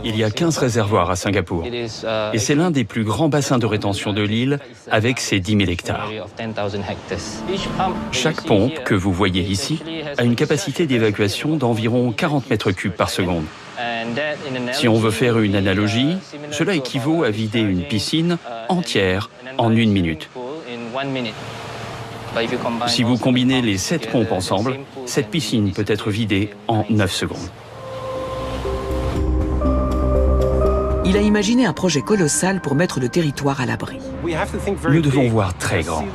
Il y a 15 réservoirs à Singapour. Et c'est l'un des plus grands bassins de rétention de l'île avec ses 10 000 hectares. Chaque pompe que vous voyez ici a une capacité d'évacuation d'environ 40 mètres cubes par seconde. Si on veut faire une analogie, cela équivaut à vider une piscine entière en 1 minute. Si vous combinez les 7 pompes ensemble, cette piscine peut être vidée en 9 secondes. Il a imaginé un projet colossal pour mettre le territoire à l'abri. Nous devons voir très grand,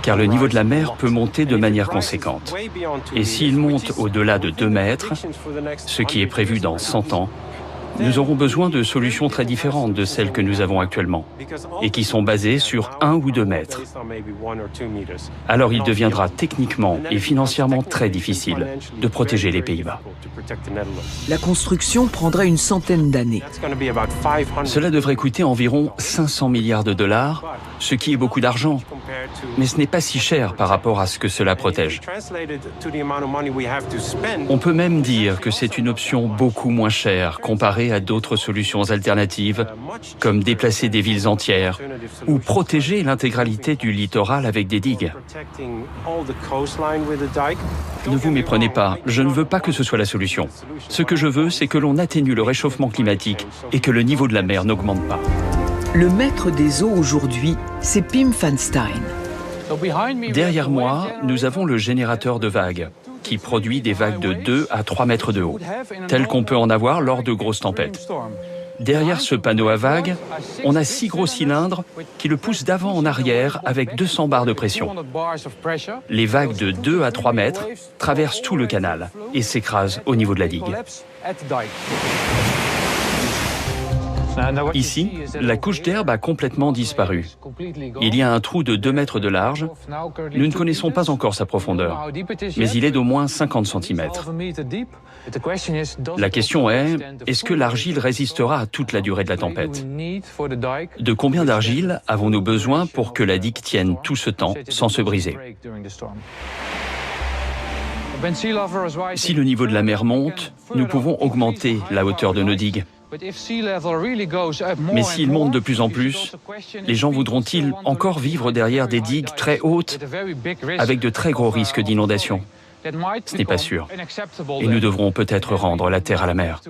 car le niveau de la mer peut monter de manière conséquente. Et s'il monte au-delà de 2 mètres, ce qui est prévu dans 100 ans, nous aurons besoin de solutions très différentes de celles que nous avons actuellement, et qui sont basées sur 1 ou 2 mètres. Alors il deviendra techniquement et financièrement très difficile de protéger les Pays-Bas. La construction prendra une centaine d'années. Cela devrait coûter environ 500 milliards de dollars, ce qui est beaucoup d'argent. Mais ce n'est pas si cher par rapport à ce que cela protège. On peut même dire que c'est une option beaucoup moins chère comparée à d'autres solutions alternatives, comme déplacer des villes entières ou protéger l'intégralité du littoral avec des digues. Ne vous méprenez pas, je ne veux pas que ce soit la solution. Ce que je veux, c'est que l'on atténue le réchauffement climatique et que le niveau de la mer n'augmente pas. Le maître des eaux aujourd'hui, c'est Pim van Steen. Derrière moi, nous avons le générateur de vagues, qui produit des vagues de 2 à 3 mètres de haut, telles qu'on peut en avoir lors de grosses tempêtes. Derrière ce panneau à vagues, on a 6 gros cylindres qui le poussent d'avant en arrière avec 200 barres de pression. Les vagues de 2 à 3 mètres traversent tout le canal et s'écrasent au niveau de la digue. Ici, la couche d'herbe a complètement disparu. Il y a un trou de 2 mètres de large. Nous ne connaissons pas encore sa profondeur, mais il est d'au moins 50 cm. La question est, est-ce que l'argile résistera à toute la durée de la tempête? De combien d'argile avons-nous besoin pour que la digue tienne tout ce temps sans se briser? Si le niveau de la mer monte, nous pouvons augmenter la hauteur de nos digues. Mais s'il monte de plus en plus, les gens voudront-ils encore vivre derrière des digues très hautes avec de très gros risques d'inondation? Ce n'est pas sûr. Et nous devrons peut-être rendre la terre à la mer.